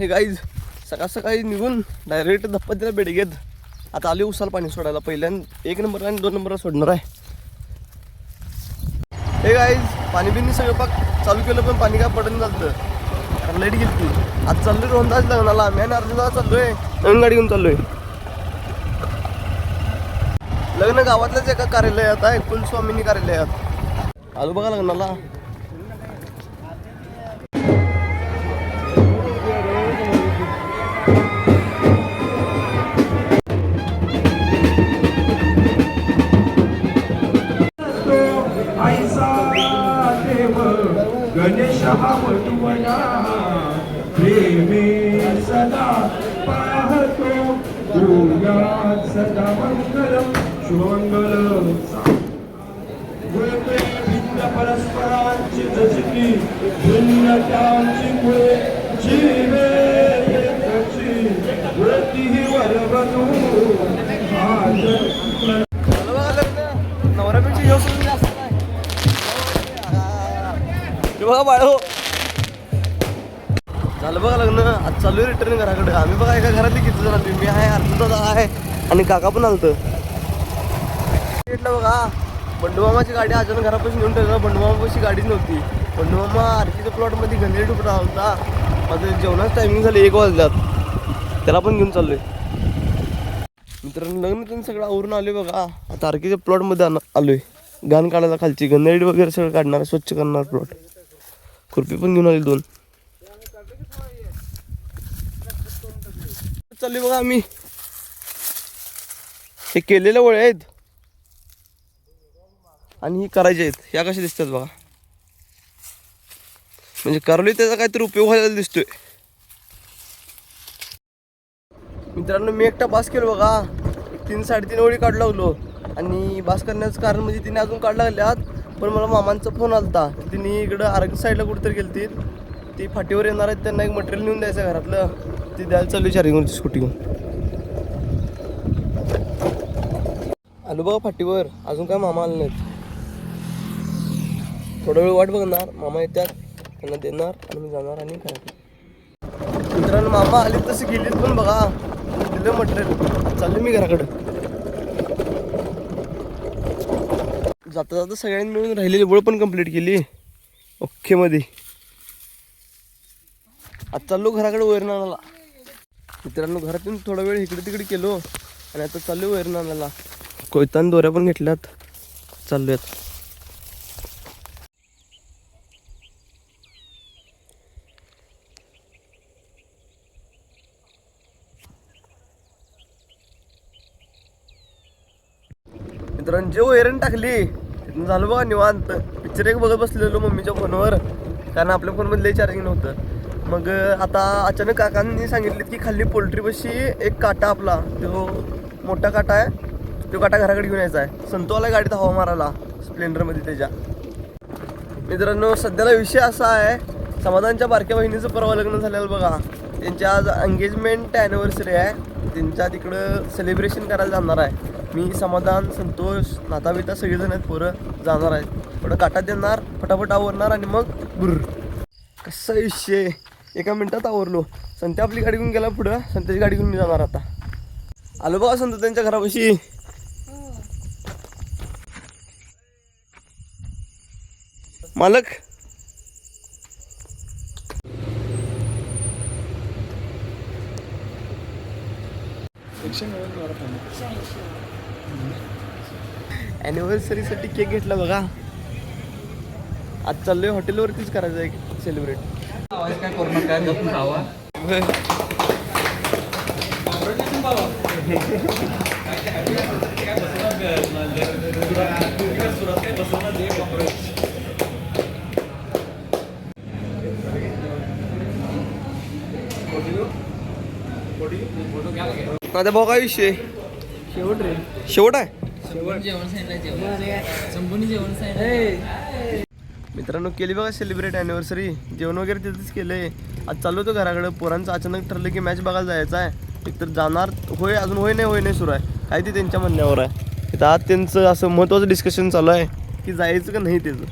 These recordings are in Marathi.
हे गाईज सकाळ सकाळी निघून डायरेक्ट धप्पतीला बेड घेत आता आले उसाला पाणी सोडायला. पहिल्यांदा 1 नंबर आणि 2 नंबरला सोडणार आहे. हे गाईज पाणी बिनी सगळं पाक चालू केलं पण पाणी काय पडून चालतं कारण लाईट गेली. आज चाललोय रोहनदास लग्नाला. मी आणि अर्जुनला चाललोय, नवीन गाडी घेऊन चाललोय. लग्न गावातल्याच एका कार्यालयात आहे, कुलस्वामिनी कार्यालयात. आलो बघा लग्नाला. गणेश हा वटुवना प्रेमे सदा पाहतो गुरुयात सदा मंगलम शुभमंगल. भिन्न परस्परांची जचकी भिन्न त्यांची मुळे जीवे एकची वृत्ती वरवधू नवऱ्यापेक्षा ह्यो सोडून जास्त नाही. बघा बाळो झालं बघा लग्न. आज चालू आहे रिटर्न घराकडे. आम्ही बघा एका घरातली किती जण आली. मी आहे, अर्जुन दादा आहे आणि काका पण आलतं. बघा बंडूमामाची गाडी अचानक घरापासून घेऊन ठेवलं. बंडूमामापाशी गाडीच नव्हती. बंडूमामा आरतीच्या प्लॉटमध्ये घंजेरी टुकडा होता. माझं जेवणाचं टायमिंग झालं 1 वाजल्यात. त्याला पण घेऊन चाललोय. मित्रांनो लग्न त्यांनी सगळं आवरून आलोय बघा. आता आरतीच्या प्लॉटमध्ये आलोय. घाण काढायला खालची घंजेरी वगैरे सगळं काढणार, स्वच्छ करणार प्लॉट. खुरपी पण घेऊन आली 2. चालली बघा आम्ही. हे केलेल्या वळ्या आहेत आणि ही करायची आहेत. ह्या कशा दिसतात बघा. म्हणजे करली त्याचा काहीतरी उपयोग व्हायला दिसतोय. मित्रांनो मी एकटा बास केलो बघा. 3-3.5 ओळी काढू लागलो आणि बास करण्याचं कारण म्हणजे तिने अजून काढ लागल्यात. पण मला मामांचा फोन आलता. तिने इकडं आरोग्य साईडला कुठेतरी गेलती. ती फाटीवर येणार आहेत, त्यांना एक मटेरियल नेऊन द्यायचं घरातलं. ती द्यायला चालू चार्जिंगवरची स्कूटी घेऊन. आलो बघा फाटीवर. अजून काय मामा आले नाहीत. थोडा वेळ वाट बघणार. मामा येतात, त्यांना देणार आणि मी जाणार आणि काय. मित्रांनो मामा आले तसे गेलीत पण बघा दिलं मटेरियल. चाललो मी घराकडं. जाता जाता सगळ्यांनी मिळून राहिलेली बळ पण कंप्लीट केली ओके मध्ये. आज चाललो घराकडे वैरण आणायला. मित्रांनो घरातून थोडा वेळ इकडे तिकडे केलो आणि आता चाललो वैरण आणायला. कोयतान दोऱ्या पण घेतल्यात, चालूयात. मित्रांनो जे वैरण टाकली तिथून झालं बघा निवांत. पिक्चर एक बघत बसलेलो मम्मीच्या फोनवर कारण आपल्या फोनमध्ये चार्जिंग नव्हतं. मग आता अचानक काकांनी सांगितले की खाली पोल्ट्रीपाशी एक काटा आपला तो मोठा काटा आहे, तो काटा घराकडे घेऊन यायचा आहे. संतोला गाडीत हवा मारायला स्प्लेंडरमध्ये त्याच्या. मित्रांनो सध्याला विषय असा आहे, समाधानच्या बारक्या बहिणीचं परवा लग्न झालेलं बघा. त्यांच्या आज एंगेजमेंट ॲनिव्हर्सरी आहे. त्यांच्या तिकडं सेलिब्रेशन करायला जाणार आहे. मी समाधान संतोष नाताबिता सगळेजण आहेत, पोरं जाणार आहेत. थोडं काटा देणार, फटाफट आवरणार आणि मग बुर. कसा विषय 1 मिनिटात आवरलो. संत्या आपली गाडी घेऊन गेला पुढं, संत्याची गाडी घेऊन मी जाणार आता. आलो बघा संत त्यांच्या घरापाशी. मालक ॲनिव्हर्सरीसाठी केक घेतला बघा. आज चाललोय हॉटेलवरतीच करायचं आहे सेलिब्रेट. काय करू नका, गप्प खावा. माझा भाऊ काय विषय शेवट रे, शेवट आहे. जेवण संपूर्ण जेवण सांगितलं. मित्रांनो केली बघा सेलिब्रेट ॲनिव्हर्सरी. जेवण वगैरे तिथंच केलंय. आज चाललो होतो घराकडं. पोरांचं अचानक ठरलं की मॅच बघायला जायचं आहे. एकतर जाणार होय, अजून होय नाही सुरू आहे. काय ते त्यांच्या म्हणण्यावर आहे. तिथं आज त्यांचं असं महत्त्वाचं डिस्कशन चालू आहे की जायचं का नाही त्याचं.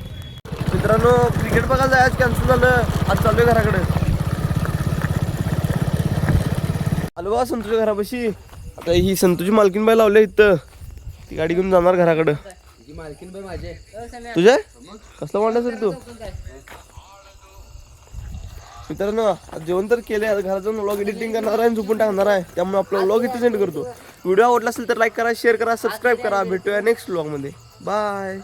मित्रांनो क्रिकेट बघायला जायचं कॅन्सल झालं. आज चालू आहे घराकडे. आलो बा संतूच्या घरापाशी. आता ही संतूची मालकीन बाई लावल्या इथं. ती गाडी घेऊन जाणार घराकडं. तुझ्या कसला मांडा सर तू मित्रांनो आज जेवण तर केले. आता घरात जाऊन व्लॉग एडिटिंग करणार आहे आणि झोपून टाकणार आहे. त्यामुळे आपला व्लॉग इथे सेंड करतो. व्हिडिओ आवडला असेल तर लाईक करा, शेअर करा, सबस्क्राईब करा. भेटूया नेक्स्ट व्लॉग मध्ये. बाय.